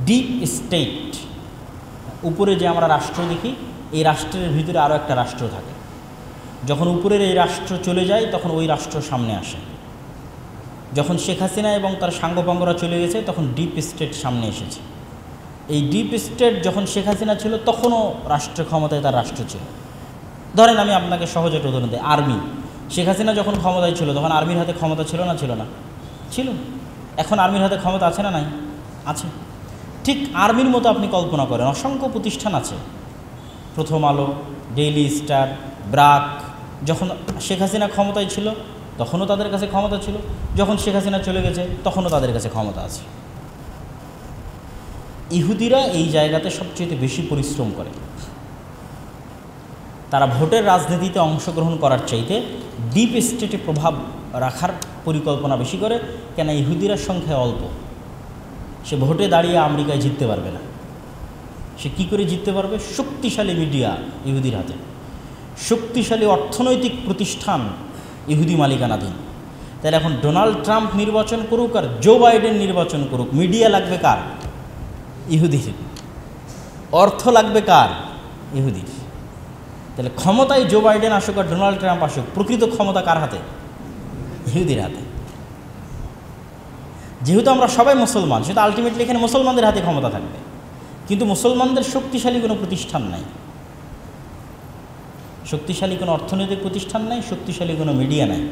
Deep state, উপরে যে আমরা রাষ্ট্র দেখি, এই রাষ্ট্রের ভিতরে আরও একটা রাষ্ট্র থাকে। যখন উপরের এই রাষ্ট্র চলে যায় তখন ওই রাষ্ট্র সামনে আসে। যখন শেখ হাসিনা এবং তার সাঙ্গপাঙ্গরা চলে গেছে তখন ডিপ স্টেট সামনে এসেছে। এই ডিপ স্টেট যখন শেখ হাসিনা ছিল তখনও রাষ্ট্র ক্ষমতায় তার রাষ্ট্র ছিল। ধরেন আমি আপনাকে সহজ একটা উদাহরণ দিই, আর্মি। শেখ হাসিনা যখন ক্ষমতায় ছিল তখন আর্মির হাতে ক্ষমতা ছিল না? ছিল না? ছিল। এখন আর্মির হাতে ক্ষমতা আছে না? নাই, আছে। ঠিক আর্মির মতো আপনি কল্পনা করেন, অসংখ্য প্রতিষ্ঠান আছে, প্রথম আলো, ডেইলি স্টার, ব্রাক। যখন শেখ হাসিনা ক্ষমতায় ছিল তখনও তাদের কাছে ক্ষমতা ছিল, যখন শেখ হাসিনা চলে গেছে তখনও তাদের কাছে ক্ষমতা আছে। ইহুদিরা এই জায়গাতে সবচেয়ে বেশি পরিশ্রম করে। তারা ভোটের রাজনীতিতে অংশগ্রহণ করার চাইতে ডিপ স্টেটে প্রভাব রাখার পরিকল্পনা বেশি করে। কেন? ইহুদিরা সংখ্যায় অল্প, সে ভোটে দাঁড়িয়ে আমেরিকায় জিততে পারবে না। সে কি করে জিততে পারবে? শক্তিশালী মিডিয়া ইহুদির হাতে, শক্তিশালী অর্থনৈতিক প্রতিষ্ঠান ইহুদি মালিকানাধীন। তাহলে এখন ডোনাল্ড ট্রাম্প নির্বাচন করুক আর জো বাইডেন নির্বাচন করুক, মিডিয়া লাগবে কার? ইহুদির। অর্থ লাগবে কার? ইহুদির। তাহলে ক্ষমতায় জো বাইডেন আসুক আর ডোনাল্ড ট্রাম্প আসুক, প্রকৃত ক্ষমতা কার হাতে? ইহুদির হাতে। যেহেতু আমরা সবাই মুসলমান, সেহেতু আলটিমেটলি এখানে মুসলমানদের হাতে ক্ষমতা থাকবে। কিন্তু মুসলমানদের শক্তিশালী কোনো প্রতিষ্ঠান নাই, শক্তিশালী কোনো অর্থনৈতিক প্রতিষ্ঠান নাই, শক্তিশালী কোনো মিডিয়া নাই।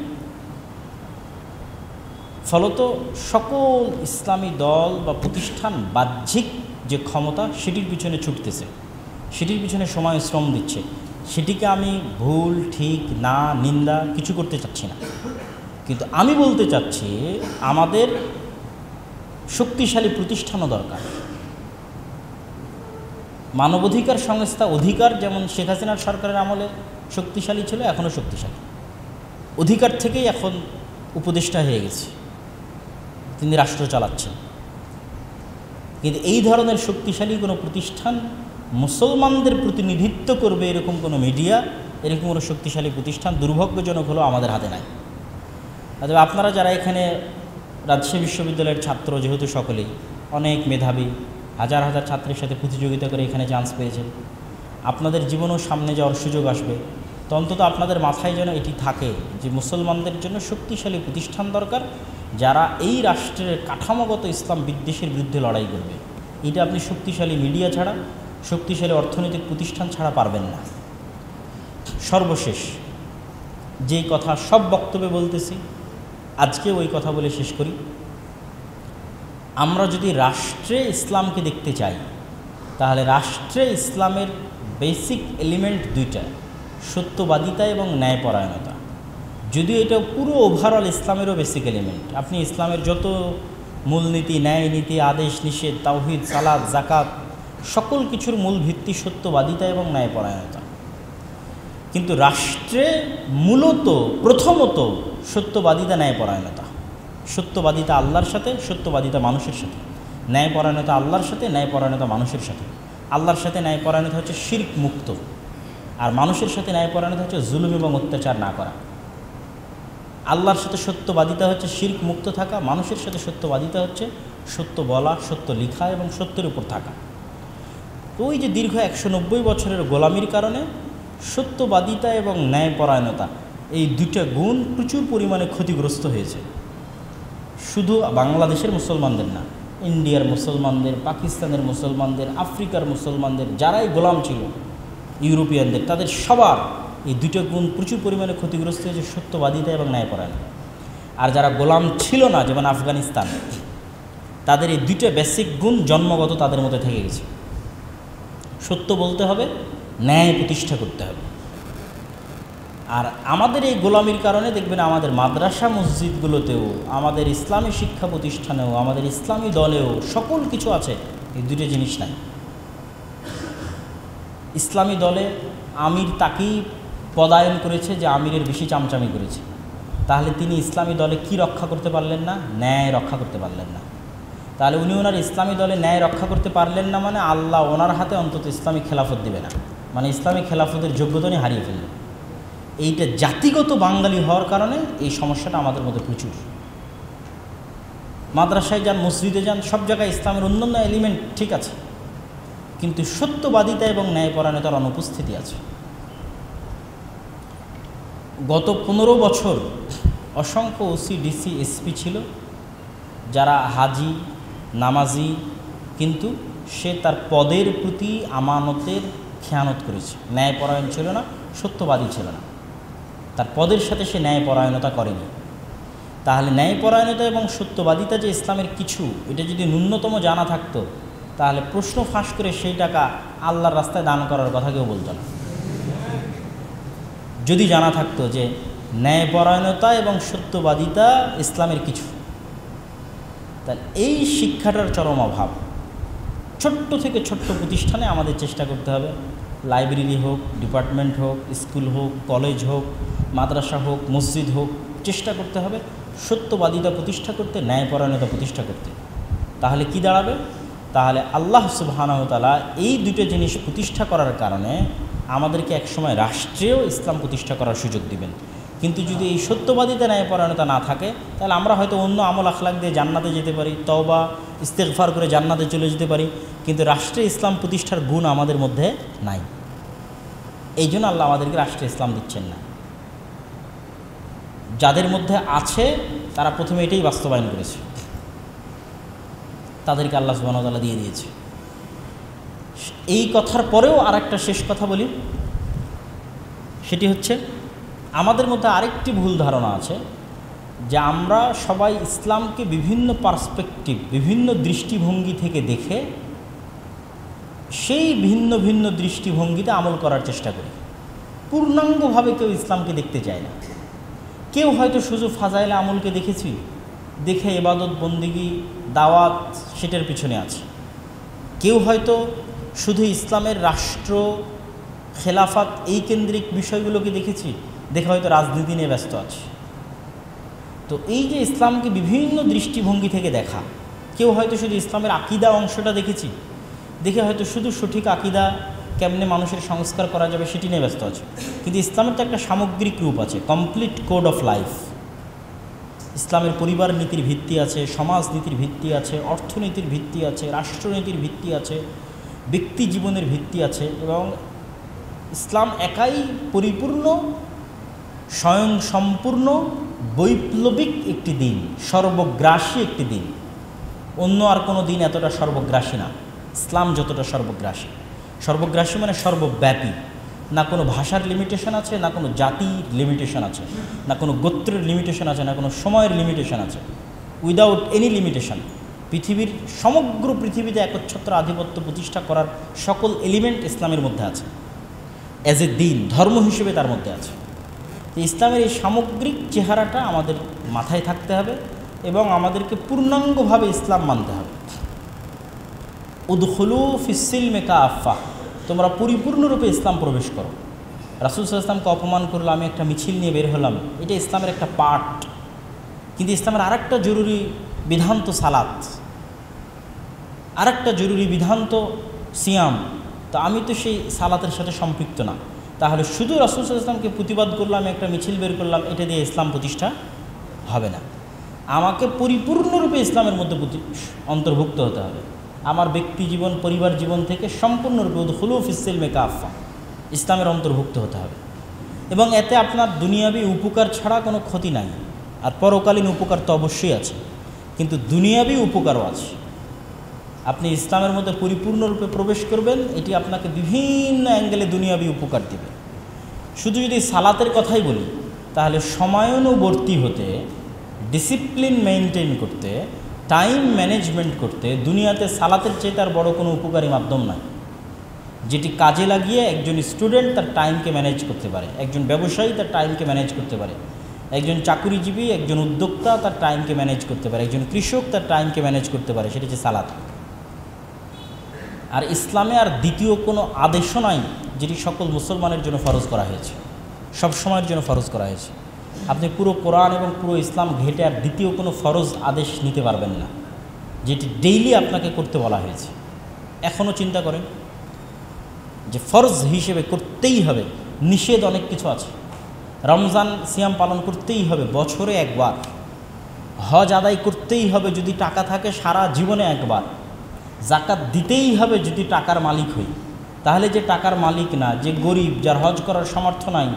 ফলত সকল ইসলামী দল বা প্রতিষ্ঠান বাহ্যিক যে ক্ষমতা সেটির পিছনে ছুটতেছে, সেটির পিছনে সময় শ্রম দিচ্ছে। সেটিকে আমি ভুল, ঠিক, না, নিন্দা কিছু করতে চাচ্ছি না, কিন্তু আমি বলতে চাচ্ছি আমাদের শক্তিশালী প্রতিষ্ঠানও দরকার। মানবাধিকার সংস্থা অধিকার যেমন শেখ হাসিনার সরকারের আমলে শক্তিশালী ছিল, এখনও শক্তিশালী। অধিকার থেকেই এখন উপদেষ্টা হয়ে গেছে, তিনি রাষ্ট্র চালাচ্ছেন। কিন্তু এই ধরনের শক্তিশালী কোনো প্রতিষ্ঠান, মুসলমানদের প্রতিনিধিত্ব করবে এরকম কোনো মিডিয়া, এরকম কোনো শক্তিশালী প্রতিষ্ঠান দুর্ভাগ্যজনক হলো আমাদের হাতে নাই। তবে আপনারা যারা এখানে রাজশাহী বিশ্ববিদ্যালয়ের ছাত্র, যেহেতু সকলেই অনেক মেধাবী, হাজার হাজার ছাত্রের সাথে প্রতিযোগিতা করে এখানে চান্স পেয়েছেন, আপনাদের জীবনেও সামনে যাওয়ার সুযোগ আসবে। তো অন্তত আপনাদের মাথায় যেন এটি থাকে যে মুসলমানদের জন্য শক্তিশালী প্রতিষ্ঠান দরকার, যারা এই রাষ্ট্রের কাঠামোগত ইসলাম বিদ্বেষের বিরুদ্ধে লড়াই করবে। এটা আপনি শক্তিশালী মিডিয়া ছাড়া, শক্তিশালী অর্থনৈতিক প্রতিষ্ঠান ছাড়া পারবেন না। সর্বশেষ যেই কথা সব বক্তব্যে বলতেছি, আজকে ওই কথা বলে শেষ করি। আমরা যদি রাষ্ট্রে ইসলামকে দেখতে চাই, তাহলে রাষ্ট্রে ইসলামের বেসিক এলিমেন্ট দুইটা, সত্যবাদিতা এবং ন্যায়পরায়ণতা। যদিও এটা পুরো ওভারঅল ইসলামেরও বেসিক এলিমেন্ট। আপনি ইসলামের যত মূলনীতি, ন্যায় নীতি, আদেশ নিষেধ, তাওহীদ, সালাত, যাকাত, সকল কিছুর মূল ভিত্তি সত্যবাদিতা এবং ন্যায়পরায়ণতা। কিন্তু রাষ্ট্রে মূলত প্রথমত সত্যবাদিতা, ন্যায়পরায়ণতা। সত্যবাদিতা আল্লাহর সাথে, সত্যবাদিতা মানুষের সাথে। ন্যায়পরায়ণতা আল্লাহর সাথে, ন্যায়পরায়ণতা মানুষের সাথে। আল্লাহর সাথে ন্যায়পরায়ণতা হচ্ছে শিরক মুক্ত, আর মানুষের সাথে ন্যায়পরায়ণতা হচ্ছে জুলুম এবং অত্যাচার না করা। আল্লাহর সাথে সত্যবাদিতা হচ্ছে শিরক মুক্ত থাকা, মানুষের সাথে সত্যবাদিতা হচ্ছে সত্য বলা, সত্য লিখা এবং সত্যের উপর থাকা। তো ওই যে দীর্ঘ 190 বছরের গোলামির কারণে সত্যবাদিতা এবং ন্যায়পরায়ণতা, এই দুইটা গুণ প্রচুর পরিমাণে ক্ষতিগ্রস্ত হয়েছে। শুধু বাংলাদেশের মুসলমানদের না, ইন্ডিয়ার মুসলমানদের, পাকিস্তানের মুসলমানদের, আফ্রিকার মুসলমানদের, যারাই গোলাম ছিল, ইউরোপিয়ানদের, তাদের সবার এই দুটো গুণ প্রচুর পরিমাণে ক্ষতিগ্রস্ত হয়েছে, সত্যবাদিতা এবং ন্যায়পরায়ণতা। আর যারা গোলাম ছিল না, যেমন আফগানিস্তান, তাদের এই দুটো বেসিক গুণ জন্মগত তাদের মধ্যে থেকে গেছে। সত্য বলতে হবে, ন্যায় প্রতিষ্ঠা করতে হবে। আর আমাদের এই গোলামির কারণে দেখবেন আমাদের মাদ্রাসা মসজিদগুলোতেও, আমাদের ইসলামী শিক্ষা প্রতিষ্ঠানেও, আমাদের ইসলামী দলেও সকল কিছু আছে, এই দুটো জিনিস নাই। ইসলামী দলে আমির তাকেই পদায়ন করেছে যে আমিরের বেশি চামচামি করেছে, তাহলে তিনি ইসলামী দলে কি রক্ষা করতে পারলেন না? ন্যায় রক্ষা করতে পারলেন না। তাহলে উনি ওনার ইসলামী দলে ন্যায় রক্ষা করতে পারলেন না, মানে আল্লাহ ওনার হাতে অন্তত ইসলামী খেলাফত দেবে না, মানে ইসলামী খেলাফতের যোগ্যতা নিয়ে হারিয়ে ফেললেন। এইটা জাতিগত বাঙালি হওয়ার কারণে এই সমস্যাটা আমাদের মধ্যে প্রচুর। মাদ্রাসায় যান, মসজিদে যান, সব জায়গায় ইসলামের অন্যান্য এলিমেন্ট ঠিক আছে, কিন্তু সত্যবাদিতা এবং ন্যায়পরায়ণতার অনুপস্থিতি আছে। গত 15 বছর অসংখ্য ওসি, ডিসি, এসপি ছিল যারা হাজি, নামাজি, কিন্তু সে তার পদের প্রতি আমানতের খেয়ানত করেছে, ন্যায়পরায়ণ ছিল না, সত্যবাদী ছিল না, তার পদের সাথে সে ন্যায়পরায়ণতা করেনি। তাহলে ন্যায়পরায়ণতা এবং সত্যবাদিতা যে ইসলামের কিছু, এটা যদি ন্যূনতম জানা থাকতো, তাহলে প্রশ্ন ফাঁস করে সেই টাকা আল্লাহর রাস্তায় দান করার কথা কেউ বলতো না। যদি জানা থাকতো যে ন্যায়পরায়ণতা এবং সত্যবাদিতা ইসলামের কিছু, তাহলে এই শিক্ষাটার চরম অভাব। ছোট্ট থেকে ছোট্ট প্রতিষ্ঠানে আমাদের চেষ্টা করতে হবে, লাইব্রেরি হোক, ডিপার্টমেন্ট হোক, স্কুল হোক, কলেজ হোক, মাদ্রাসা হোক, মসজিদ হোক, চেষ্টা করতে হবে সত্যবাদিতা প্রতিষ্ঠা করতে, ন্যায়পরায়ণতা প্রতিষ্ঠা করতে। তাহলে কি দাঁড়াবে? তাহলে আল্লাহ সুবহানাহু ওয়া তাআলা এই দুটো জিনিস প্রতিষ্ঠা করার কারণে আমাদেরকে একসময় রাষ্ট্রেও ইসলাম প্রতিষ্ঠা করার সুযোগ দিবেন। কিন্তু যদি এই সত্যবাদিতা, ন্যায়পরায়ণতা না থাকে, তাহলে আমরা হয়তো অন্য আমল আখলাক দিয়ে জান্নাতে যেতে পারি, তওবা ইস্তেগফার করে জান্নাতে চলে যেতে পারি, কিন্তু রাষ্ট্রে ইসলাম প্রতিষ্ঠার গুণ আমাদের মধ্যে নাই। এই জন্য আল্লাহ আমাদেরকে রাষ্ট্রে ইসলাম দিচ্ছেন না। যাদের মধ্যে আছে তারা প্রথমে এটাই বাস্তবায়ন করেছে, তাদেরকে আল্লাহ সুবহানাহু ওয়া তাআলা দিয়ে দিয়েছে। এই কথার পরেও আর একটা শেষ কথা বলি, সেটি হচ্ছে আমাদের মধ্যে আরেকটি ভুল ধারণা আছে যে আমরা সবাই ইসলামকে বিভিন্ন পার্সপেক্টিভ, বিভিন্ন দৃষ্টিভঙ্গি থেকে দেখে সেই ভিন্ন ভিন্ন দৃষ্টিভঙ্গিতে আমল করার চেষ্টা করি। পূর্ণাঙ্গভাবে কেউ ইসলামকে দেখতে চায় না। কেউ হয়তো শুধু ফাজাইলে আমলকে দেখেছি, দেখে ইবাদত, বন্দেগী, দাওয়াত সেটার পিছনে আছে। কেউ হয়তো শুধু ইসলামের রাষ্ট্র, খেলাফত এই কেন্দ্রিক বিষয়গুলোকে দেখেছি, দেখে হয়তো রাজনীতি নিয়ে ব্যস্ত আছে। তো এই যে ইসলামকে বিভিন্ন দৃষ্টিভঙ্গি থেকে দেখা, কেউ হয়তো শুধু ইসলামের আকিদা অংশটা দেখেছি, দেখে হয়তো শুধু সঠিক আকিদা কেমনে মানুষের সংস্কার করা যাবে সেটি নিয়ে ব্যস্ত আছে। কিন্তু ইসলামের তো একটা সামগ্রিক রূপ আছে, কমপ্লিট কোড অফ লাইফ। ইসলামের পরিবার নীতির ভিত্তি আছে, সমাজ নীতির ভিত্তি আছে, অর্থনীতির ভিত্তি আছে, রাষ্ট্রনীতির ভিত্তি আছে, ব্যক্তি জীবনের ভিত্তি আছে। এবং ইসলাম একাই পরিপূর্ণ, স্বয়ং সম্পূর্ণ, বৈপ্লবিক একটি দিন, সর্বগ্রাসী একটি দিন। অন্য আর কোনো দিন এতটা সর্বগ্রাসী না, ইসলাম যতটা সর্বগ্রাসী। সর্বগ্রাসী মানে সর্বব্যাপী। না কোনো ভাষার লিমিটেশন আছে, না কোনো জাতির লিমিটেশন আছে, না কোনো গোত্রের লিমিটেশন আছে, না কোনো সময়ের লিমিটেশন আছে। উইদাউট এনি লিমিটেশন পৃথিবীর সমগ্র পৃথিবীতে একচ্ছত্র আধিপত্য প্রতিষ্ঠা করার সকল এলিমেন্ট ইসলামের মধ্যে আছে, অ্যাজ এ দিন, ধর্ম হিসেবে তার মধ্যে আছে। ইসলামের এই সামগ্রিক চেহারাটা আমাদের মাথায় থাকতে হবে এবং আমাদেরকে পূর্ণাঙ্গভাবে ইসলাম মানতে হবে। উদখুলু ফিস-সিলমি কাফা, তোমরা পরিপূর্ণরূপে ইসলাম প্রবেশ করো। রাসূল সাল্লাল্লাহু আলাইহি ওয়াসাল্লামকে অপমান করলো, আমি একটা মিছিল নিয়ে বের হলাম, এটা ইসলামের একটা পার্ট। কিন্তু ইসলামের আরেকটা জরুরি বিধান তো সালাত, আরেকটা জরুরি বিধান তো সিয়াম। তো আমি তো সেই সালাতের সাথে সম্পৃক্ত না। তাহলে শুধু রাসূল সাল্লাল্লাহু আলাইহি ওয়াসাল্লামকে প্রতিবাদ করলাম, একটা মিছিল বের করলাম, এটা দিয়ে ইসলাম প্রতিষ্ঠা হবে না। আমাকে পরিপূর্ণরূপে ইসলামের মধ্যে অন্তর্ভুক্ত হতে হবে। আমার ব্যক্তি জীবন, পরিবার জীবন থেকে সম্পূর্ণরূপে উদখুলু ফিস-সিলমি কাফা, ইসলামের অন্তর্ভুক্ত হতে হবে। এবং এতে আপনার দুনিয়াবী উপকার ছাড়া কোনো ক্ষতি নাই। আর পরকালীন উপকার তো অবশ্যই আছে, কিন্তু দুনিয়াবী উপকারও আছে। আপনি ইসলামের মধ্যে পরিপূর্ণরূপে প্রবেশ করবেন, এটি আপনাকে বিভিন্ন অ্যাঙ্গেলে দুনিয়াবী উপকার দেবে। শুধু যদি সালাতের কথাই বলি, তাহলে সময়ানুবর্তী হতে, ডিসিপ্লিন মেনটেন করতে, টাইম ম্যানেজমেন্ট করতে দুনিয়াতে সালাতের চেয়ে তার বড় কোনো উপকারী মাধ্যম নাই, যেটি কাজে লাগিয়ে একজন স্টুডেন্ট তার টাইমকে ম্যানেজ করতে পারে, একজন ব্যবসায়ী তার টাইমকে ম্যানেজ করতে পারে, একজন চাকুরিজীবী, একজন উদ্যোক্তা তার টাইমকে ম্যানেজ করতে পারে, একজন কৃষক তার টাইমকে ম্যানেজ করতে পারে, সেটা হচ্ছে সালাত। আর ইসলামে আর দ্বিতীয় কোনো আদেশও নাই যেটি সকল মুসলমানের জন্য ফরজ করা হয়েছে, সব সময়ের জন্য ফরজ করা হয়েছে। আপনি পুরো কোরআন এবং পুরো ইসলাম ঘেটে আর দ্বিতীয় কোনো ফরজ আদেশ নিতে পারবেন না যেটি ডেইলি আপনাকে করতে বলা হয়েছে। এখনও চিন্তা করেন যে ফরজ হিসেবে করতেই হবে, নিষেধ অনেক কিছু আছে। রমজান সিয়াম পালন করতেই হবে বছরে একবার, হজ আদায় করতেই হবে যদি টাকা থাকে সারা জীবনে একবার, জাকাত দিতেই হবে যদি টাকার মালিক হই। তাহলে যে টাকার মালিক না, যে গরিব, যার হজ করার সামর্থ্য নাই,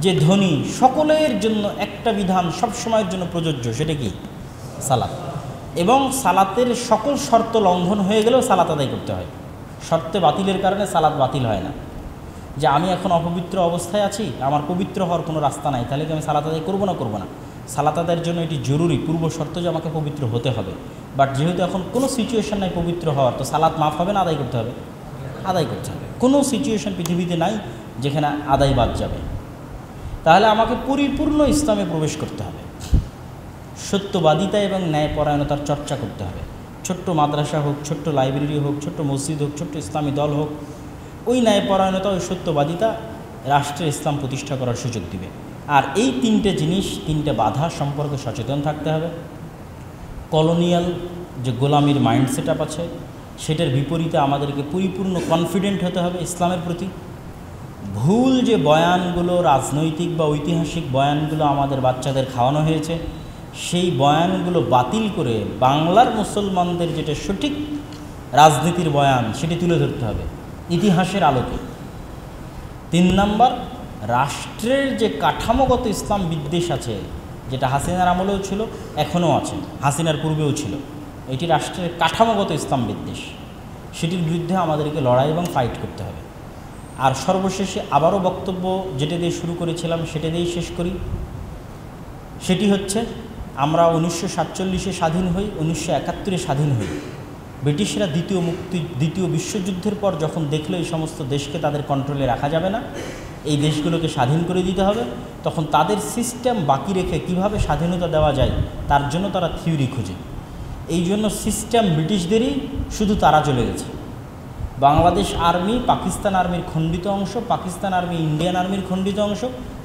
যে ধনী, সকলের জন্য একটা বিধান সব সময়ের জন্য প্রযোজ্য, সেটা কি? সালাত। এবং সালাতের সকল শর্ত লঙ্ঘন হয়ে গেলেও সালাত আদায় করতে হয়। শর্তে বাতিলের কারণে সালাত বাতিল হয় না। যে আমি এখন অপবিত্র অবস্থায় আছি, আমার পবিত্র হওয়ার কোনো রাস্তা নাই, তাহলে কি আমি সালাত আদায় করবো না? সালাত আদায়ের জন্য এটি জরুরি, পূর্ব শর্ত যে আমাকে পবিত্র হতে হবে। বাট যেহেতু এখন কোনো সিচুয়েশন নাই পবিত্র হওয়ার, তো সালাত মাফ হবে না, আদায় করতে হবে? আদায় করতে হবে। কোনো সিচুয়েশন পৃথিবীতে নাই যেখানে আদায় বাদ যাবে। তাহলে আমাকে পরিপূর্ণ ইসলামে প্রবেশ করতে হবে, সত্যবাদিতা এবং ন্যায়পরায়ণতার চর্চা করতে হবে। ছোট্ট মাদ্রাসা হোক, ছোট্ট লাইব্রেরি হোক, ছোট্ট মসজিদ হোক, ছোট্ট ইসলামী দল হোক, ওই ন্যায়পরায়ণতা, ওই সত্যবাদিতা রাষ্ট্রে ইসলাম প্রতিষ্ঠা করার সুযোগ দিবে। আর এই তিনটে জিনিস, তিনটে বাধা সম্পর্কে সচেতন থাকতে হবে। কলোনিয়াল যে গোলামির মাইন্ড সেট আপ আছে, সেটার বিপরীতে আমাদেরকে পরিপূর্ণ কনফিডেন্ট হতে হবে ইসলামের প্রতি। ভুল যে বয়ানগুলো, রাজনৈতিক বা ঐতিহাসিক বয়ানগুলো আমাদের বাচ্চাদের খাওয়ানো হয়েছে, সেই বয়ানগুলো বাতিল করে বাংলার মুসলমানদের যেটা সঠিক রাজনীতির বয়ান, সেটি তুলে ধরতে হবে ইতিহাসের আলোকে। 3 নাম্বার, রাষ্ট্রের যে কাঠামোগত ইসলাম বিদ্বেষ আছে, যেটা হাসিনার আমলেও ছিল, এখনও আছে, হাসিনার পূর্বেও ছিল, এটি রাষ্ট্রের কাঠামোগত ইসলাম বিদ্বেষ, সেটির বিরুদ্ধে আমাদেরকে লড়াই এবং ফাইট করতে হবে। আর সর্বশেষে আবারও বক্তব্য যেটা দিয়ে শুরু করেছিলাম সেটা দিয়েই শেষ করি। সেটি হচ্ছে, আমরা 1947-এ স্বাধীন হই, 1971-এ স্বাধীন হই। ব্রিটিশরা দ্বিতীয় বিশ্বযুদ্ধের পর যখন দেখলো এই সমস্ত দেশকে তাদের কন্ট্রোলে রাখা যাবে না, এই দেশগুলোকে স্বাধীন করে দিতে হবে, তখন তাদের সিস্টেম বাকি রেখে কিভাবে স্বাধীনতা দেওয়া যায় তার জন্য তারা থিওরি খুঁজে। এই জন্য সিস্টেম ব্রিটিশদেরই, শুধু তারা চলে গেছে। বাংলাদেশ আর্মি পাকিস্তান আর্মির খণ্ডিত অংশ, পাকিস্তান আর্মি ইন্ডিয়ান আর্মির খণ্ডিত অংশ,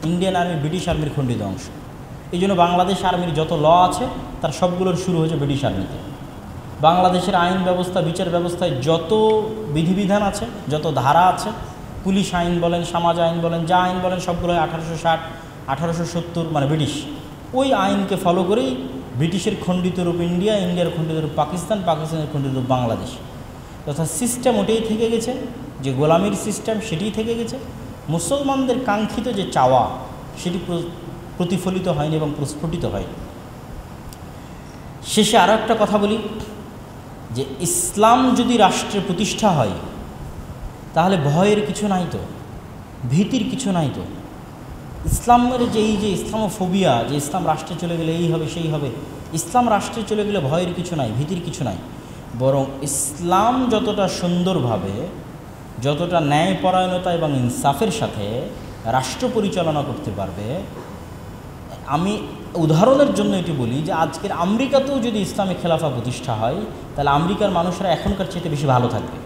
ইন্ডিয়ান আর্মি ব্রিটিশ আর্মির খণ্ডিত অংশ। এই জন্য বাংলাদেশ আর্মির যত ল আছে তার সবগুলোর শুরু হয়েছে ব্রিটিশ আর্মিতে। বাংলাদেশের আইন ব্যবস্থা, বিচার ব্যবস্থায় যত বিধিবিধান আছে, যত ধারা আছে, পুলিশ আইন বলেন, সমাজ আইন বলেন, যা আইন বলেন, সবগুলো 1860, 1870 মানে ব্রিটিশ। ওই আইনকে ফলো করেই ব্রিটিশের খণ্ডিত রূপ ইন্ডিয়া, ইন্ডিয়ার খণ্ডিত রূপ পাকিস্তান, পাকিস্তানের খণ্ডিত রূপ বাংলাদেশ। তথা সিস্টেম ওটাই থেকে গেছে, যে গোলামির সিস্টেম সেটিই থেকে গেছে। মুসলমানদের কাঙ্ক্ষিত যে চাওয়া সেটি প্রতিফলিত হয়নি এবং প্রস্ফুটিত হয়নি। শেষে আরও একটা কথা বলি, যে ইসলাম যদি রাষ্ট্রে প্রতিষ্ঠা হয় তাহলে ভয়ের কিছু নাই তো, ভীতির কিছু নাই তো। ইসলামের যে এই যে ইসলামোফোবিয়া, যে ইসলাম রাষ্ট্রে চলে গেলে এই হবে সেই হবে, ইসলাম রাষ্ট্রে চলে গেলে ভয়ের কিছু নাই, ভীতির কিছু নাই। বরং ইসলাম যতটা সুন্দরভাবে, যতটা ন্যায়পরায়ণতা এবং ইনসাফের সাথে রাষ্ট্র পরিচালনা করতে পারবে, আমি উদাহরণের জন্য এটি বলি যে আজকের আমেরিকাতেও যদি ইসলামী খেলাফা প্রতিষ্ঠা হয় তাহলে আমেরিকার মানুষরা এখনকার চেয়ে বেশি ভালো থাকবে।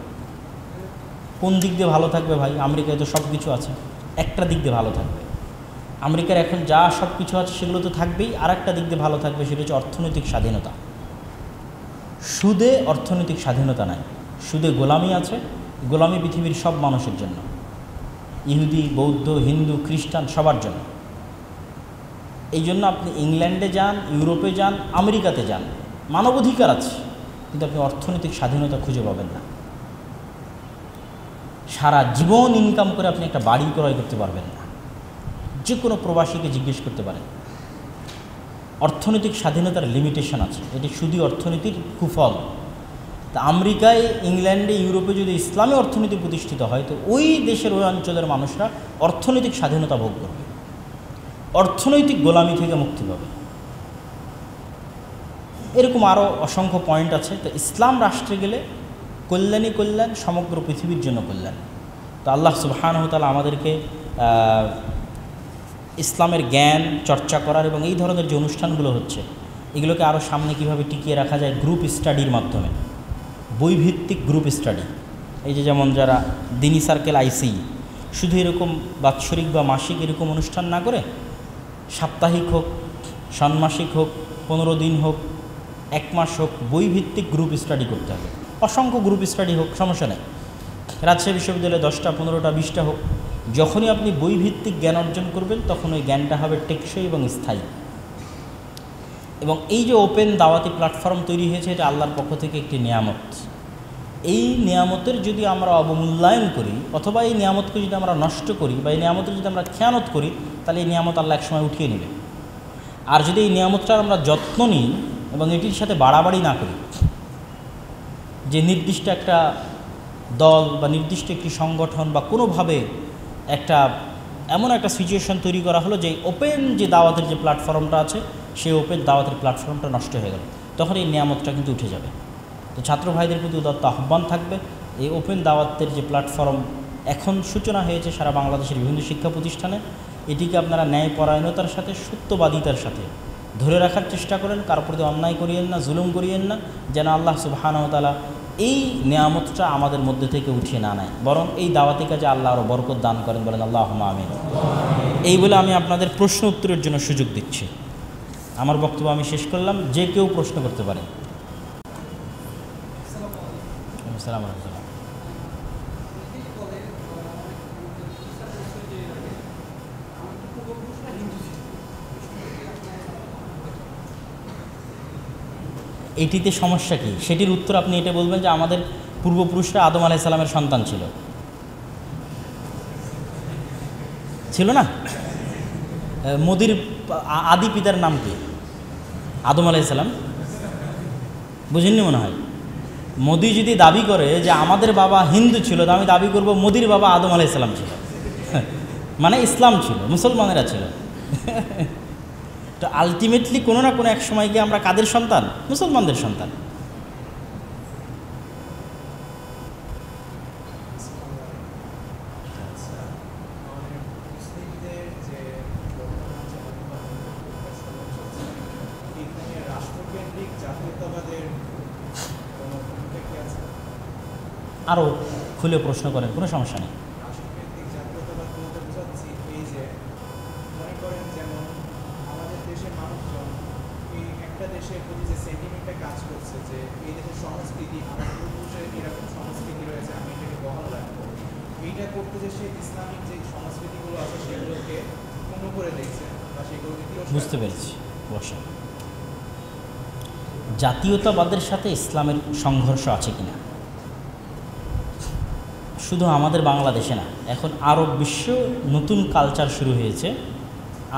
কোন দিক দিয়ে ভালো থাকবে ভাই? আমেরিকায় তো সব কিছু আছে, একটা দিক দিয়ে ভালো থাকবে। আমেরিকার এখন যা সব কিছু আছে সেগুলো তো থাকবেই, আর একটা দিক দিয়ে ভালো থাকবে, সেটা হচ্ছে অর্থনৈতিক স্বাধীনতা। সুদে অর্থনৈতিক স্বাধীনতা নাই, সুদে গোলামি আছে। গোলামি পৃথিবীর সব মানুষের জন্য, ইহুদি, বৌদ্ধ, হিন্দু, খ্রিস্টান, সবার জন্য। এই জন্য আপনি ইংল্যান্ডে যান, ইউরোপে যান, আমেরিকাতে যান, মানবাধিকার আছে, কিন্তু আপনি অর্থনৈতিক স্বাধীনতা খুঁজে পাবেন না। সারা জীবন ইনকাম করে আপনি একটা বাড়ি ক্রয় করতে পারবেন না। যে কোনো প্রবাসীকে জিজ্ঞেস করতে পারেন, অর্থনৈতিক স্বাধীনতার লিমিটেশন আছে, এটি শুধু অর্থনীতির কুফল। তা আমেরিকায়, ইংল্যান্ডে, ইউরোপে যদি ইসলামী অর্থনীতি প্রতিষ্ঠিত হয় তো ওই দেশের, ওই অঞ্চলের মানুষরা অর্থনৈতিক স্বাধীনতা ভোগ করবে, অর্থনৈতিক গোলামি থেকে মুক্তি পাবে। এরকম আরও অসংখ্য পয়েন্ট আছে। তো ইসলাম রাষ্ট্রে গেলে কল্যাণই কল্যাণ, সমগ্র পৃথিবীর জন্য কল্যাণ। তো আল্লাহ সুবহানাহু ওয়া তাআলা আমাদেরকে ইসলামের জ্ঞান চর্চা করার এবং এই ধরনের যে অনুষ্ঠানগুলো হচ্ছে এগুলোকে আরও সামনে কীভাবে টিকিয়ে রাখা যায় গ্রুপ স্টাডির মাধ্যমে, বইভিত্তিক গ্রুপ স্টাডি। এই যে যেমন যারা দিনী সার্কেল আইসি, শুধু এরকম বাৎসরিক বা মাসিক এরকম অনুষ্ঠান না করে সাপ্তাহিক হোক, ষান্মাসিক হোক, 15 দিন হোক, 1 মাস হোক, বইভিত্তিক গ্রুপ স্টাডি করতে হবে। অসংখ্য গ্রুপ স্টাডি হোক, সমস্যা নেই। রাজশাহী বিশ্ববিদ্যালয়ে 10টা, 15টা, 20টা হোক। যখনই আপনি বইভিত্তিক জ্ঞান অর্জন করবেন তখন ওই জ্ঞানটা হবে টেকসই এবং স্থায়ী। এবং এই যে ওপেন দাওয়াতি প্ল্যাটফর্ম তৈরি হয়েছে, এটা আল্লাহর পক্ষ থেকে একটি নিয়ামত। এই নিয়ামতের যদি আমরা অবমূল্যায়ন করি অথবা এই নিয়ামতকে যদি আমরা নষ্ট করি বা এই নিয়ামতের যদি আমরা খেয়ানত করি, তাহলে এই নিয়ামত আল্লাহ একসময় উঠিয়ে নেবে। আর যদি এই নিয়ামতটার আমরা যত্ন নিই এবং এটির সাথে বাড়াবাড়ি না করি, যে নির্দিষ্ট একটা দল বা নির্দিষ্ট একটি সংগঠন বা কোনোভাবে একটা এমন একটা সিচুয়েশন তৈরি করা হলো যে ওপেন যে দাওয়াতের যে প্ল্যাটফর্মটা আছে সেই ওপেন দাওয়াতের প্ল্যাটফর্মটা নষ্ট হয়ে গেল, তখন এই নিয়ামতটা কিন্তু উঠে যাবে। তো ছাত্র ভাইদের প্রতি উদাত্ত আহ্বান থাকবে, এই ওপেন দাওয়াতের যে প্ল্যাটফর্ম এখন সূচনা হয়েছে সারা বাংলাদেশের বিভিন্ন শিক্ষা প্রতিষ্ঠানে, এটিকে আপনারা ন্যায়পরায়ণতার সাথে, সত্যবাদিতার সাথে ধরে রাখার চেষ্টা করেন। কারোর প্রতি অন্যায় করিয়েন না, জুলুম করিয়েন না, যেন আল্লাহ সুবহানাহু ওয়া তাআলা এই নিয়ামতটা আমাদের মধ্যে থেকে উঠিয়ে না নেয়, বরং এই দাওয়াতি কাজে আল্লাহ আরও বরকত দান করেন, বলেন আল্লাহুম্মা আমিন। এই বলে আমি আপনাদের প্রশ্ন উত্তরের জন্য সুযোগ দিচ্ছি। আমার বক্তব্য আমি শেষ করলাম, যে কেউ প্রশ্ন করতে পারেন। আসসালামু আলাইকুম। এটিতে সমস্যা কি, সেটির উত্তর আপনি এটা বলবেন যে আমাদের পূর্বপুরুষরা আদম আলাইহিস সালামের সন্তান ছিল না? মোদির আদি পিতার নাম কি? আদম আলাইহিস সালাম। বুঝেননি মনে হয়। মোদি যদি দাবি করে যে আমাদের বাবা হিন্দু ছিল, তো আমি দাবি করব মোদির বাবা আদম আলাইহিস সালাম ছিল, মানে ইসলাম ছিল, মুসলমানেরা ছিল। তো আলটিমেটলি কোনো না কোনো এক সময় গিয়ে আমরা কাদের সন্তান? মুসলমানদের সন্তান। আরও খুলে প্রশ্ন করেন, কোনো সমস্যা নেই। বুঝতে পেরেছি। বসে, জাতীয়তাবাদের সাথে ইসলামের সংঘর্ষ আছে কিনা? শুধু আমাদের বাংলাদেশে না, এখন আরব বিশ্ব নতুন কালচার শুরু হয়েছে,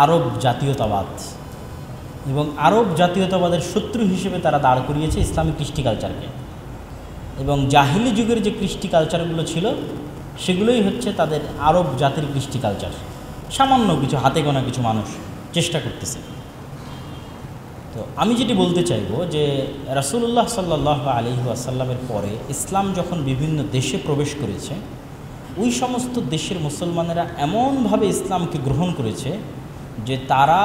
আরব জাতীয়তাবাদ। এবং আরব জাতীয়তাবাদের শত্রু হিসেবে তারা দাঁড় করিয়েছে ইসলামিক কৃষ্টি কালচারকে। এবং জাহিলি যুগের যে কৃষ্টি কালচারগুলো ছিল সেগুলোই হচ্ছে তাদের আরব জাতির কৃষ্টি কালচার। সামান্য কিছু হাতে গোনা কিছু মানুষ চেষ্টা করতেছে। তো আমি যেটি বলতে চাইব যে রাসূলুল্লাহ সাল্লাল্লাহু আলাইহি ওয়াসাল্লামের পরে ইসলাম যখন বিভিন্ন দেশে প্রবেশ করেছে, ওই সমস্ত দেশের মুসলমানেরা এমনভাবে ইসলামকে গ্রহণ করেছে যে তারা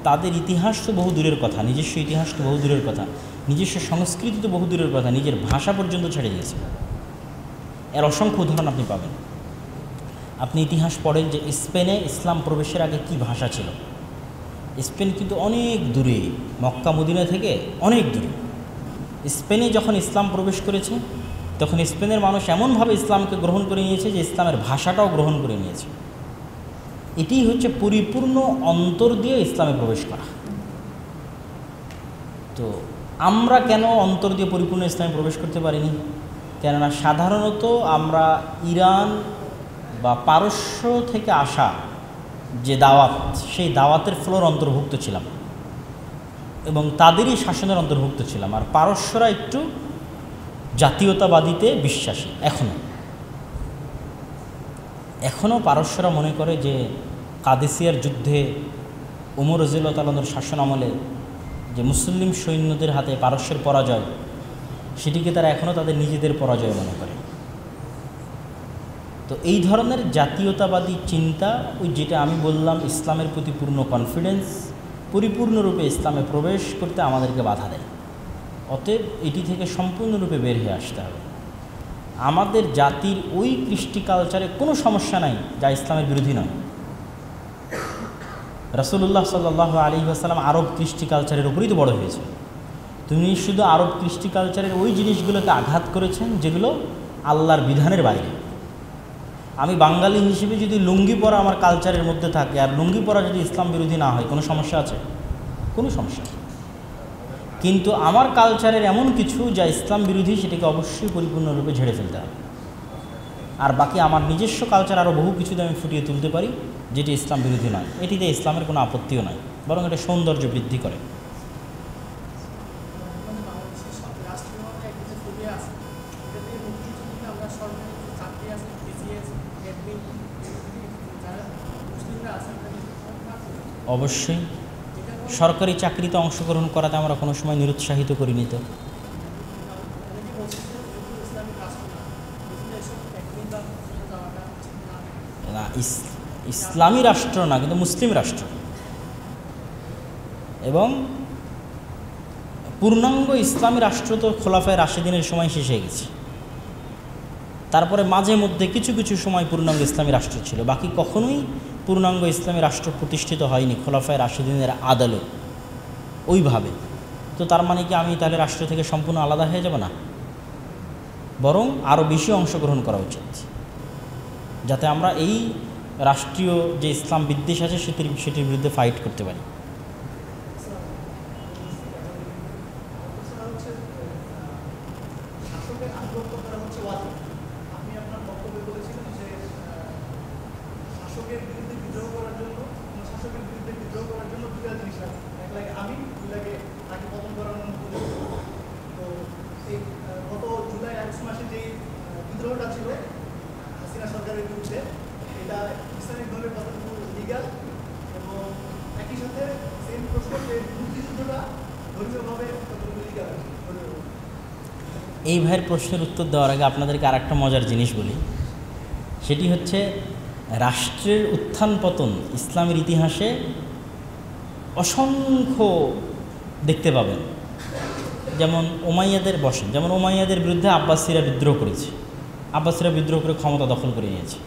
তাদের ইতিহাস তো বহু দূরের কথা, নিজস্ব ইতিহাস তো বহু দূরের কথা, নিজস্ব সংস্কৃতি তো বহু দূরের কথা, নিজের ভাষা পর্যন্ত ছেড়ে দিয়েছে। এর অসংখ্য উদাহরণ আপনি পাবেন। আপনি ইতিহাস পড়েন যে স্পেনে ইসলাম প্রবেশের আগে কি ভাষা ছিল। স্পেন কিন্তু অনেক দূরে, মক্কা মদিনা থেকে অনেক দূরে। স্পেনে যখন ইসলাম প্রবেশ করেছে তখন স্পেনের মানুষ এমনভাবে ইসলামকে গ্রহণ করে নিয়েছে যে ইসলামের ভাষাটাও গ্রহণ করে নিয়েছে। এটি হচ্ছে পরিপূর্ণ অন্তর দিয়ে ইসলামে প্রবেশ করা। তো আমরা কেন অন্তর দিয়ে পরিপূর্ণ ইসলামে প্রবেশ করতে পারিনি? কেননা সাধারণত আমরা ইরান বা পারস্য থেকে আসা যে দাওয়াত, সেই দাওয়াতের ফ্লোর অন্তর্ভুক্ত ছিলাম এবং তাদেরই শাসনের অন্তর্ভুক্ত ছিলাম। আর পারস্যরা একটু জাতীয়তাবাদীতে বিশ্বাসী। এখনও পারস্যরা মনে করে যে কাদেসিয়ার যুদ্ধে ওমর রাদিয়াল্লাহু তাআলার শাসন আমলে যে মুসলিম সৈন্যদের হাতে পারস্যের পরাজয়, সেটিকে তারা এখনও তাদের নিজেদের পরাজয় মনে করে। তো এই ধরনের জাতীয়তাবাদী চিন্তা, ওই যেটা আমি বললাম ইসলামের প্রতি পূর্ণ কনফিডেন্স, পরিপূর্ণরূপে ইসলামে প্রবেশ করতে আমাদেরকে বাধা দেয়। অতএব এটি থেকে সম্পূর্ণরূপে বের হয়ে আসতে হবে। আমাদের জাতির ওই কৃষ্টি কালচারে কোনো সমস্যা নাই যা ইসলামের বিরোধী নয়। রাসূলুল্লাহ সাল্লাল্লাহু আলাইহি ওয়াসাল্লাম আরব কৃষ্টি কালচারের উপরেই তো বড় হয়েছে। তিনি শুধু আরব কৃষ্টি কালচারের ওই জিনিসগুলোকে আঘাত করেছেন যেগুলো আল্লাহর বিধানের বাইরে। আমি বাঙালি হিসেবে যদি লুঙ্গি পরা আমার কালচারের মধ্যে থাকে আর লুঙ্গি পরা যদি ইসলাম বিরোধী না হয়, কোনো সমস্যা আছে? কোনো সমস্যা নেই। কিন্তু আমার কালচারের এমন কিছু যা ইসলাম বিরোধী, সেটাকে অবশ্যই পরিপূর্ণরূপে ঝেড়ে ফেলতে হবে। আর বাকি আমার নিজস্ব কালচার আরও বহু কিছুতে আমি ফুটিয়ে তুলতে পারি যেটি ইসলাম বিরোধী নয়। এটিতে ইসলামের কোনো আপত্তিও নয়, বরং এটা সৌন্দর্য বৃদ্ধি করে। অবশ্যই সরকারি চাকরিতে অংশগ্রহণ করাতে আমরা কোনো সময় নিরুৎসাহিত করিনি তো। না, ইসলামী রাষ্ট্র না, কিন্তু মুসলিম রাষ্ট্র, এবং পূর্ণাঙ্গ ইসলামী রাষ্ট্র তো খোলাফায়ে রাশেদিনের সময় শেষ হয়ে গেছে। তারপরে মাঝে মধ্যে কিছু কিছু সময় পূর্ণাঙ্গ ইসলামী রাষ্ট্র ছিল, বাকি কখনোই পূর্ণাঙ্গ ইসলামী রাষ্ট্র প্রতিষ্ঠিত হয়নি খোলাফায়ে রাশেদিনের আদলে ওইভাবে। তো তার মানে কি আমি তাহলে রাষ্ট্র থেকে সম্পূর্ণ আলাদা হয়ে যাব? না, বরং আরও বেশি অংশগ্রহণ করা উচিত, যাতে আমরা এই রাষ্ট্রীয় যে ইসলাম বিদ্বেষ আছে সেটির বিরুদ্ধে ফাইট করতে পারি। এই ভাইয়ের প্রশ্নের উত্তর দেওয়ার আগে আপনাদেরকে আরেকটা মজার জিনিস বলি, সেটি হচ্ছে রাষ্ট্রের উত্থান পতন ইসলামের ইতিহাসে অসংখ্য দেখতে পাবেন। যেমন ওমাইয়াদের বসেন, যেমন ওমাইয়াদের বিরুদ্ধে আব্বাসীরা বিদ্রোহ করেছে, আব্বাসীরা বিদ্রোহ করে ক্ষমতা দখল করে নিয়েছে।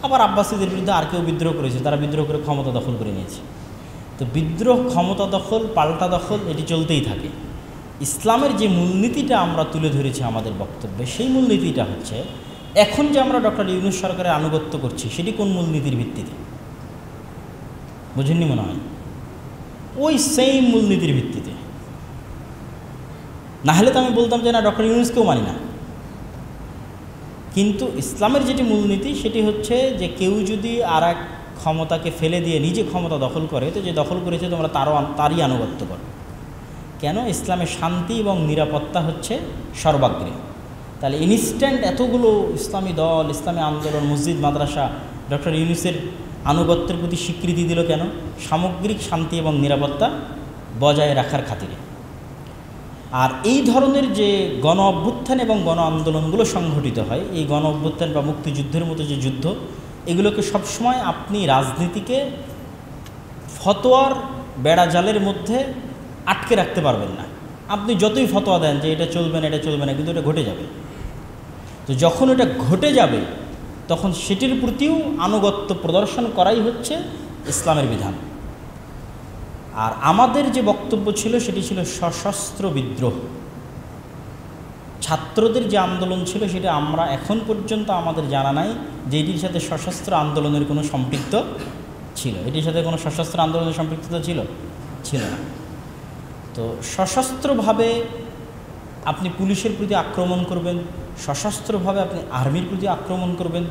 আবার আব্বাসীদের বিরুদ্ধে আর কেউ বিদ্রোহ করেছে, তারা বিদ্রোহ করে ক্ষমতা দখল করে নিয়েছে। তো বিদ্রোহ, ক্ষমতা দখল, পাল্টা দখল, এটি চলতেই থাকে। ইসলামের যে মূলনীতিটা আমরা তুলে ধরেছি আমাদের বক্তব্যে, সেই মূলনীতিটা হচ্ছে এখন যে আমরা ডক্টর ইউনূস সরকারের আনুগত্য করছি, সেটি কোন মূলনীতির ভিত্তিতে? বুঝেননি মনে হয়? ওই সেম মূলনীতির ভিত্তিতে। না হলে তো আমি বলতাম যে না, ডক্টর ইউনূসকেও মানি না। কিন্তু ইসলামের যেটি মূলনীতি সেটি হচ্ছে যে কেউ যদি আর এক ক্ষমতাকে ফেলে দিয়ে নিজে ক্ষমতা দখল করে, তো যে দখল করেছে তোমরা তারই আনুগত্য করো। কেন? ইসলামের শান্তি এবং নিরাপত্তা হচ্ছে সর্বাগ্রে। তাহলে ইনস্ট্যান্ট এতগুলো ইসলামী দল, ইসলামী আন্দোলন, মসজিদ, মাদ্রাসা ডক্টর ইউনূসের আনুগত্যের প্রতি স্বীকৃতি দিল কেন? সামগ্রিক শান্তি এবং নিরাপত্তা বজায় রাখার খাতিরে। আর এই ধরনের যে গণ অভ্যুত্থান এবং গণ আন্দোলনগুলো সংঘটিত হয়, এই গণ অভ্যুত্থান বা মুক্তিযুদ্ধের মতো যে যুদ্ধ, এগুলোকে সবসময় আপনি রাজনীতিকে ফতোয়ার বেড়াজালের মধ্যে আটকে রাখতে পারবেন না। আপনি যতই ফতোয়া দেন যে এটা চলবে না, এটা চলবে না, কিন্তু এটা ঘটে যাবে। তো যখন এটা ঘটে যাবে, তখন সেটির প্রতিও আনুগত্য প্রদর্শন করাই হচ্ছে ইসলামের বিধান। আর আমাদের যে বক্তব্য ছিল সেটি ছিল সশস্ত্র বিদ্রোহ। ছাত্রদের যে আন্দোলন ছিল সেটা আমরা এখন পর্যন্ত আমাদের জানা নাই যে এটির সাথে সশস্ত্র আন্দোলনের কোনো সম্পৃক্ত ছিল। এটির সাথে কোনো সশস্ত্র আন্দোলনের সম্পৃক্ততা ছিল না। তো সশস্ত্রভাবে আপনি পুলিশের প্রতি আক্রমণ করবেন, সশস্ত্রভাবে আপনি আর্মির প্রতি আক্রমণ করবেন,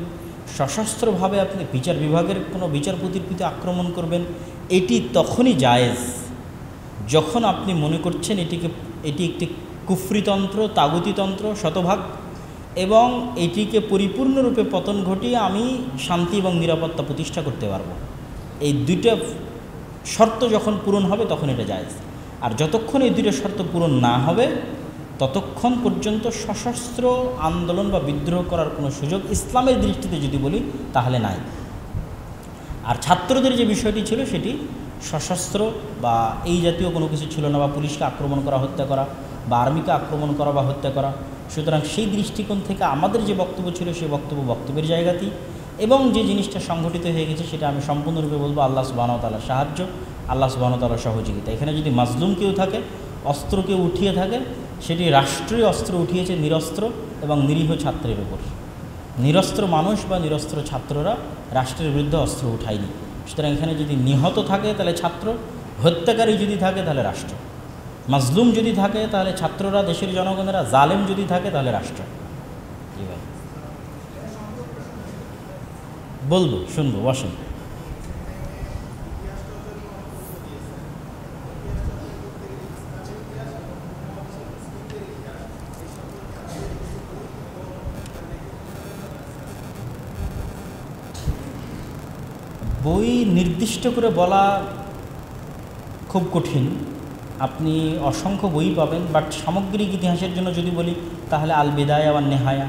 সশস্ত্রভাবে আপনি বিচার বিভাগের কোনো বিচারপতির প্রতি আক্রমণ করবেন, এটি তখনই জায়েজ যখন আপনি মনে করছেন এটি একটি কুফরিতন্ত্র, তাগুতিতন্ত্র শতভাগ, এবং এটিকে পরিপূর্ণরূপে পতন ঘটিয়ে আমি শান্তি এবং নিরাপত্তা প্রতিষ্ঠা করতে পারব। এই দুইটা শর্ত যখন পূরণ হবে তখন এটা জায়েজ। আর যতক্ষণ এই দুইটা শর্ত পূরণ না হবে ততক্ষণ পর্যন্ত সশস্ত্র আন্দোলন বা বিদ্রোহ করার কোনো সুযোগ ইসলামের দৃষ্টিতে যদি বলি তাহলে নাই। আর ছাত্রদের যে বিষয়টি ছিল সেটি সশস্ত্র বা এই জাতীয় কোনো কিছু ছিল না, বা পুলিশকে আক্রমণ করা, হত্যা করা, বা আর্মিকে আক্রমণ করা বা হত্যা করা। সুতরাং সেই দৃষ্টিকোণ থেকে আমাদের যে বক্তব্য ছিল সেই বক্তব্যের জায়গাতেই, এবং যে জিনিসটা সংঘটিত হয়ে গেছে সেটা আমি সম্পূর্ণরূপে বলবো আল্লাহ সুবহানাহু ওয়া তাআলার সাহায্য, আল্লাহ সুবহানাহু ওয়া তাআলার সহযোগিতা। এখানে যদি মাজলুম কেউ থাকে, অস্ত্র কেউ উঠিয়ে থাকে, সেটি রাষ্ট্রীয় অস্ত্র উঠিয়েছে নিরস্ত্র এবং নিরীহ ছাত্রের উপর। নিরস্ত্র মানুষ বা নিরস্ত্র ছাত্ররা রাষ্ট্রের বিরুদ্ধে অস্ত্র উঠায়নি। সুতরাং এখানে যদি নিহত থাকে তাহলে ছাত্র, হত্যাকারী যদি থাকে তাহলে রাষ্ট্র। মাজলুম যদি থাকে তাহলে ছাত্ররা, দেশের জনগণেরা, জালেম যদি থাকে তাহলে রাষ্ট্র। জি ভাই, বলবো, শুনবো, বসেন। বই নির্দিষ্ট করে বলা খুব কঠিন। আপনি অসংখ্য বই পাবেন, বাট সামগ্রিক ইতিহাসের জন্য যদি বলি তাহলে আল বিদায়া ওয়ান নেহায়া,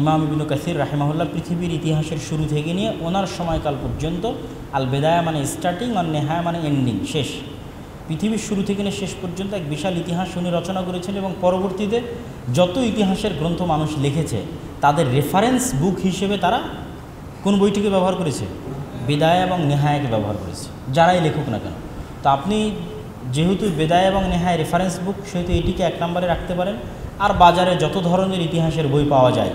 ইমাম ইবনে কাসির রাহিমাহুল্লাহ পৃথিবীর ইতিহাসের শুরু থেকে নিয়ে ওনার সময়কাল পর্যন্ত, আল বিদায়া মানে স্টার্টিং আর নেহায়া মানে এন্ডিং, শেষ, পৃথিবীর শুরু থেকে নিয়ে শেষ পর্যন্ত এক বিশাল ইতিহাস উনি রচনা করেছেন। এবং পরবর্তীতে যত ইতিহাসের গ্রন্থ মানুষ লিখেছে তাদের রেফারেন্স বুক হিসেবে তারা কোন বইটিকে ব্যবহার করেছে? বিদায়া এবং নেহায়াকে ব্যবহার করেছে, যারাই লেখুক না কেন। তো আপনি যেহেতু বিদায়া এবং নেহায়া রেফারেন্স বুক, সেহেতু এটিকে এক নম্বরে রাখতে পারেন। আর বাজারে যত ধরনের ইতিহাসের বই পাওয়া যায়,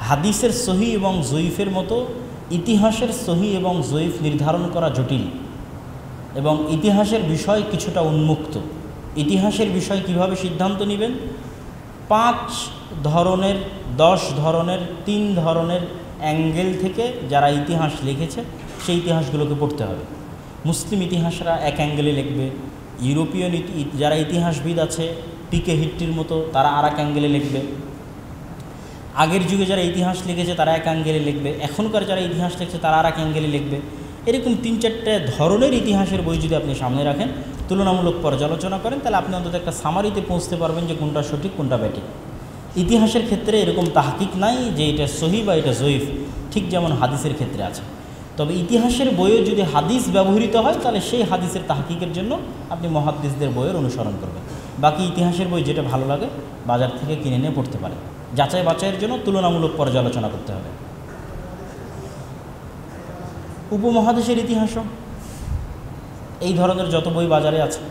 হাদিসের সহি এবং জয়ীফের মতো ইতিহাসের সহি এবং জয়ীফ নির্ধারণ করা জটিল, এবং ইতিহাসের বিষয় কিছুটা উন্মুক্ত। ইতিহাসের বিষয় কিভাবে সিদ্ধান্ত নেবেন? 5 ধরনের, 10 ধরনের, 3 ধরনের অ্যাঙ্গেল থেকে যারা ইতিহাস লিখেছে সেই ইতিহাসগুলোকে পড়তে হবে। মুসলিম ইতিহাসরা এক অ্যাঙ্গেলে লিখবে, ইউরোপিয়ান যারা ইতিহাসবিদ আছে পিকে হিট্টির মতো তারা আর এক অ্যাঙ্গেলে লিখবে, আগের যুগে যারা ইতিহাস লিখেছে তারা এক অ্যাঙ্গেলে লিখবে, এখনকার যারা ইতিহাস লিখছে তারা আর এক অ্যাঙ্গেলে লিখবে। এরকম 3-4টে ধরনের ইতিহাসের বই যদি আপনি সামনে রাখেন, তুলনামূলক পর্যালোচনা করেন, তাহলে আপনি অন্তত একটা সামারিতে পৌঁছতে পারবেন যে কোনটা সঠিক কোনটা ব্যাঠিক। ইতিহাসের ক্ষেত্রে এরকম তাহকিক নাই যে এটা সহি বা এটা জয়ীফ, ঠিক যেমন হাদিসের ক্ষেত্রে আছে। তবে ইতিহাসের বইয়ে যদি হাদিস ব্যবহৃত হয় তাহলে সেই হাদিসের তাহকিকের জন্য আপনি মুহাদ্দিসদের বইয়ের অনুসরণ করবেন। বাকি ইতিহাসের বই যেটা ভালো লাগে বাজার থেকে কিনে নিয়ে পড়তে পারেন। যাচাই বাছাইয়ের জন্য তুলনামূলক পর্যালোচনা করতে হবে। উপমহাদেশের ইতিহাসও এই ধরনের যত বই বাজারে আছে,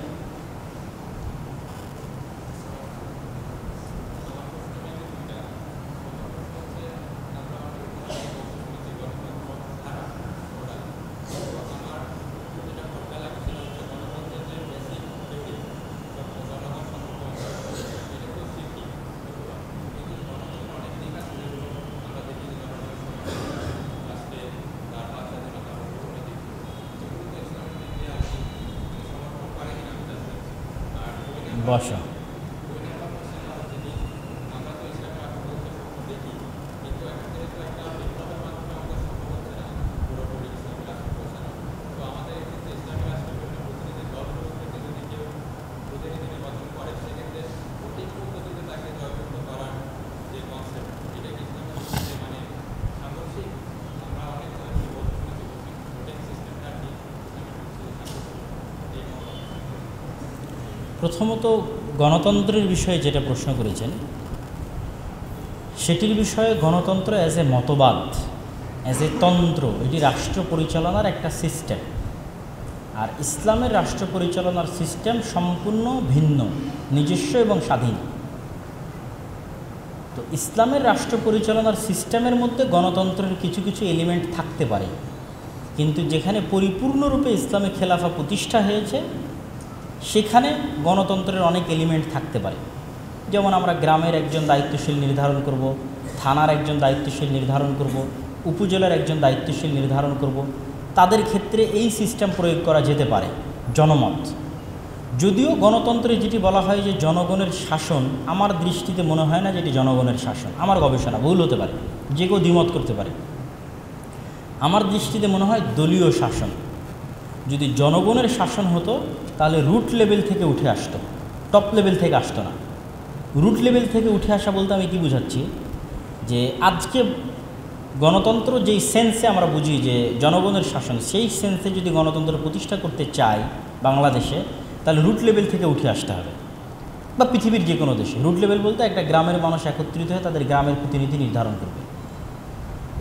বসা প্রথমত গণতন্ত্রের বিষয়ে যেটা প্রশ্ন করেছেন সেটির বিষয়ে গণতন্ত্র অ্যাজ এ মতবাদ, অ্যাজ এ তন্ত্র, এটি রাষ্ট্র পরিচালনার একটা সিস্টেম। আর ইসলামের রাষ্ট্র পরিচালনার সিস্টেম সম্পূর্ণ ভিন্ন, নিজস্ব এবং স্বাধীন। তো ইসলামের রাষ্ট্র পরিচালনার সিস্টেমের মধ্যে গণতন্ত্রের কিছু কিছু এলিমেন্ট থাকতে পারে, কিন্তু যেখানে পরিপূর্ণরূপে ইসলামী খেলাফা প্রতিষ্ঠা হয়েছে সেখানে গণতন্ত্রের অনেক এলিমেন্ট থাকতে পারে। যেমন আমরা গ্রামের একজন দায়িত্বশীল নির্ধারণ করব, থানার একজন দায়িত্বশীল নির্ধারণ করব, উপজেলার একজন দায়িত্বশীল নির্ধারণ করব, তাদের ক্ষেত্রে এই সিস্টেম প্রয়োগ করা যেতে পারে, জনমত। যদিও গণতন্ত্রে যেটি বলা হয় যে জনগণের শাসন, আমার দৃষ্টিতে মনে হয় না যেটি জনগণের শাসন। আমার গবেষণা ভুল হতে পারে, যে কেউ দ্বিমত করতে পারে। আমার দৃষ্টিতে মনে হয় দলীয় শাসন। যদি জনগণের শাসন হতো তাহলে রুট লেভেল থেকে উঠে আসতো, টপ লেভেল থেকে আসতো না। রুট লেভেল থেকে উঠে আসা বলতে আমি কী বুঝাচ্ছি, যে আজকে গণতন্ত্র যেই সেন্সে আমরা বুঝি যে জনগণের শাসন, সেই সেন্সে যদি গণতন্ত্র প্রতিষ্ঠা করতে চাই বাংলাদেশে, তাহলে রুট লেভেল থেকে উঠে আসতে হবে, বা পৃথিবীর যে কোনো দেশে। রুট লেভেল বলতে একটা গ্রামের মানুষ একত্রিত হয়ে তাদের গ্রামের প্রতিনিধি নির্ধারণ করবে।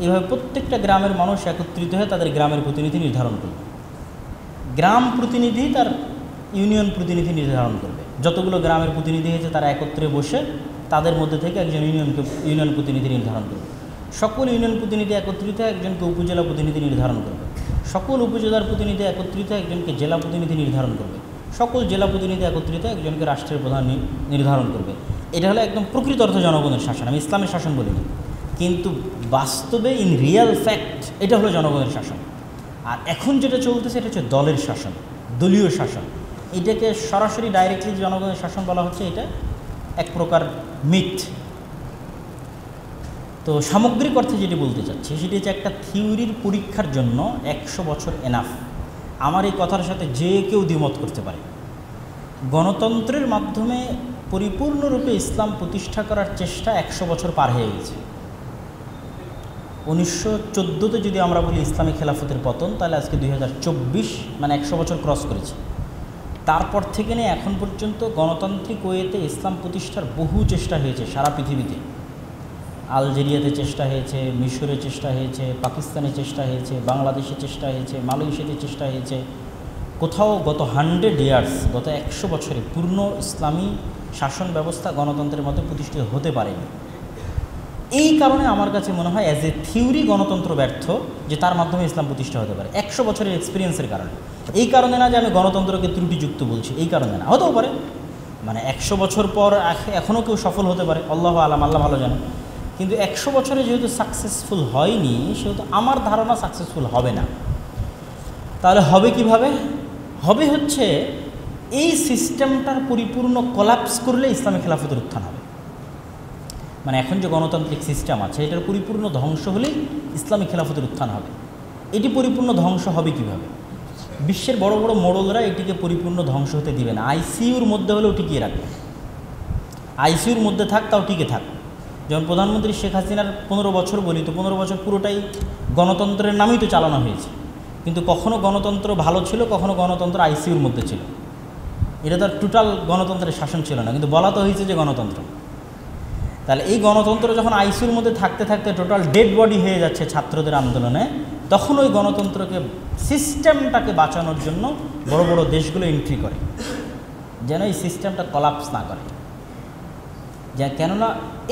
এইভাবে প্রত্যেকটা গ্রামের মানুষ একত্রিত হয়ে তাদের গ্রামের প্রতিনিধি নির্ধারণ করবে। গ্রাম প্রতিনিধি তার ইউনিয়ন প্রতিনিধি নির্ধারণ করবে। যতগুলো গ্রামের প্রতিনিধি হয়েছে তারা একত্রে বসে তাদের মধ্যে থেকে একজন ইউনিয়ন প্রতিনিধি নির্ধারণ করবে। সকল ইউনিয়ন প্রতিনিধি একত্রিত একজনকে উপজেলা প্রতিনিধি নির্ধারণ করবে। সকল উপজেলার প্রতিনিধি একত্রিত একজনকে জেলা প্রতিনিধি নির্ধারণ করবে। সকল জেলা প্রতিনিধি একত্রিত একজনকে রাষ্ট্রের প্রধান নির্ধারণ করবে। এটা হলো একদম প্রকৃত অর্থে জনগণের শাসন, আমি ইসলামের শাসন বলিনি, কিন্তু বাস্তবে ইন রিয়াল ফ্যাক্ট এটা হলো জনগণের শাসন। আর এখন যেটা চলতেছে এটা হচ্ছে দলের শাসন, দলীয় শাসন। এটাকে সরাসরি ডাইরেক্টলি জনগণের শাসন বলা হচ্ছে, এটা এক প্রকার মিথ। তো সামগ্রিক অর্থে যেটি বলতে চাচ্ছি সেটি হচ্ছে একটা থিওরির পরীক্ষার জন্য 100 বছর এনাফ। আমার এই কথার সাথে যে কেউ দ্বিমত করতে পারে। গণতন্ত্রের মাধ্যমে পরিপূর্ণরূপে ইসলাম প্রতিষ্ঠা করার চেষ্টা 100 বছর পার হয়ে গেছে। 1914-তে যদি আমরা বলি ইসলামী খেলাফতের পতন, তাহলে আজকে 2024, মানে 100 বছর ক্রস করেছে। তারপর থেকে নিয়ে এখন পর্যন্ত গণতান্ত্রিক ওয়েতে ইসলাম প্রতিষ্ঠার বহু চেষ্টা হয়েছে সারা পৃথিবীতে। আলজেরিয়াতে চেষ্টা হয়েছে, মিশরে চেষ্টা হয়েছে, পাকিস্তানে চেষ্টা হয়েছে, বাংলাদেশে চেষ্টা হয়েছে, মালয়েশিয়াতে চেষ্টা হয়েছে। কোথাও গত 100 ইয়ার্স, গত 100 বছরে পূর্ণ ইসলামী শাসন ব্যবস্থা গণতন্ত্রের মধ্যে প্রতিষ্ঠিত হতে পারেনি। এই কারণে আমার কাছে মনে হয় অ্যাজ এ থিওরি গণতন্ত্র ব্যর্থ, যে তার মাধ্যমে ইসলাম প্রতিষ্ঠা হতে পারে 100 বছরের এক্সপিরিয়েন্সের কারণে। এই কারণে না যে আমি গণতন্ত্রকে ত্রুটিযুক্ত বলছি, এই কারণে না, হতেও পারে মানে 100 বছর পর এখনও কেউ সফল হতে পারে, আল্লাহ আলাম, আল্লাহ ভালো জানে। কিন্তু 100 বছরে যেহেতু সাকসেসফুল হয়নি, সেহেতু আমার ধারণা সাকসেসফুল হবে না। তাহলে হবে কিভাবে? হবে হচ্ছে এই সিস্টেমটার পরিপূর্ণ কোলাপস করলে ইসলামী খেলাফতের উত্থান হবে। মানে এখন যে গণতান্ত্রিক সিস্টেম আছে এটার পরিপূর্ণ ধ্বংস হলেই ইসলামী খেলাফতের উত্থান হবে। এটি পরিপূর্ণ ধ্বংস হবে কিভাবে? বিশ্বের বড় বড় মোড়লরা এটিকে পরিপূর্ণ ধ্বংস হতে দিবে না। আইসিইউর মধ্যে হলেও টিকিয়ে রাখবে। আইসিইউর মধ্যে থাক, তাও টিকে থাক। যেমন প্রধানমন্ত্রী শেখ হাসিনার 15 বছর বলি, তো 15 বছর পুরোটাই গণতন্ত্রের নামেই তো চালানো হয়েছে, কিন্তু কখনো গণতন্ত্র ভালো ছিল, কখনো গণতন্ত্র আইসিইউর মধ্যে ছিল। এটা তো আর টোটাল গণতন্ত্রের শাসন ছিল না, কিন্তু বলা তো হয়েছে যে গণতন্ত্র। তাহলে এই গণতন্ত্র যখন আইসিইউর মধ্যে থাকতে থাকতে টোটাল ডেড বডি হয়ে যাচ্ছে ছাত্রদের আন্দোলনে, তখন ওই গণতন্ত্রকে, সিস্টেমটাকে বাঁচানোর জন্য বড় বড় দেশগুলো এন্ট্রি করে, যেন এই সিস্টেমটা কলাপস না করে। কেননা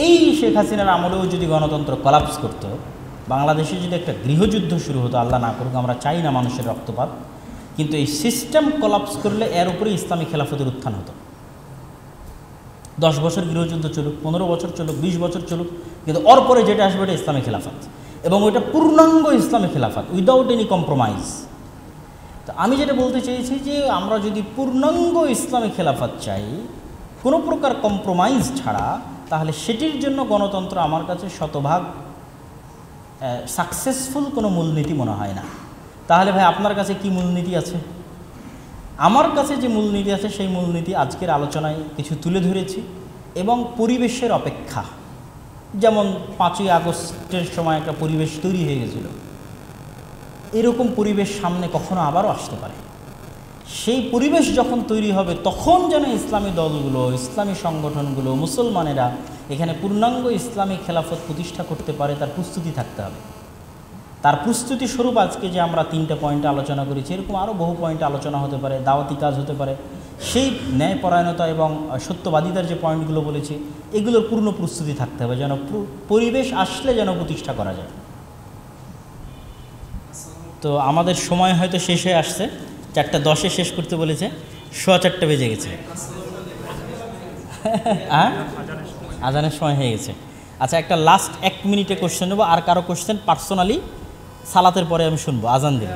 এই শেখ হাসিনার আমলেও যদি গণতন্ত্র কলাপস করতো, বাংলাদেশে যদি একটা গৃহযুদ্ধ শুরু হতো, আল্লাহ না করুক, আমরা চাই না মানুষের রক্তপাত, কিন্তু এই সিস্টেম কলাপস করলে এর উপরে ইসলামী খেলাফতের উত্থান হতো। 10 বছর গৃহযুদ্ধ চলুক, 15 বছর চলুক, 20 বছর চলুক, কিন্তু ওর পরে যেটা আসবে এটা ইসলামী খেলাফত, এবং ওইটা পূর্ণাঙ্গ ইসলামী খেলাফত, উইদাউট এনি কম্প্রোমাইজ। তো আমি যেটা বলতে চেয়েছি যে আমরা যদি পূর্ণাঙ্গ ইসলামী খেলাফত চাই, কোনো প্রকার কম্প্রোমাইজ ছাড়া, তাহলে সেটির জন্য গণতন্ত্র আমার কাছে শতভাগ সাকসেসফুল কোনো মূলনীতি মনে হয় না। তাহলে ভাই আপনার কাছে কি মূলনীতি আছে? আমার কাছে যে মূলনীতি আছে সেই মূলনীতি আজকের আলোচনায় কিছু তুলে ধরেছি, এবং পরিবেশের অপেক্ষা, যেমন 5ই আগস্টের সময় একটা পরিবেশ তৈরি হয়ে গেছিল, এরকম পরিবেশ সামনে কখনো আবারও আসতে পারে। সেই পরিবেশ যখন তৈরি হবে, তখন যেন ইসলামী দলগুলো, ইসলামী সংগঠনগুলো, মুসলমানেরা এখানে পূর্ণাঙ্গ ইসলামী খেলাফত প্রতিষ্ঠা করতে পারে, তার প্রস্তুতি থাকতে হবে। তার প্রস্তুতি স্বরূপ আজকে যে আমরা 3টা পয়েন্টে আলোচনা করেছি, এরকম আরও বহু পয়েন্টে আলোচনা হতে পারে, দাওয়াতি কাজ হতে পারে। সেই ন্যায়পরায়ণতা এবং সত্যবাদিতার যে পয়েন্টগুলো বলেছি, এগুলোর পূর্ণ প্রস্তুতি থাকতে হবে, যেন পরিবেশ আসলে যেন প্রতিষ্ঠা করা যায়। তো আমাদের সময় হয়তো শেষ হয়ে আসছে, 4:10-এ শেষ করতে বলেছে, 4:15 বেজে গেছে। হ্যাঁ, আজানের সময় হয়ে গেছে। আচ্ছা, একটা লাস্ট 1 মিনিটে কোশ্চেন নেবো। আর কারো কোশ্চেন পার্সোনালি সালাতের পরে আমি শুনবো, আজান দিন।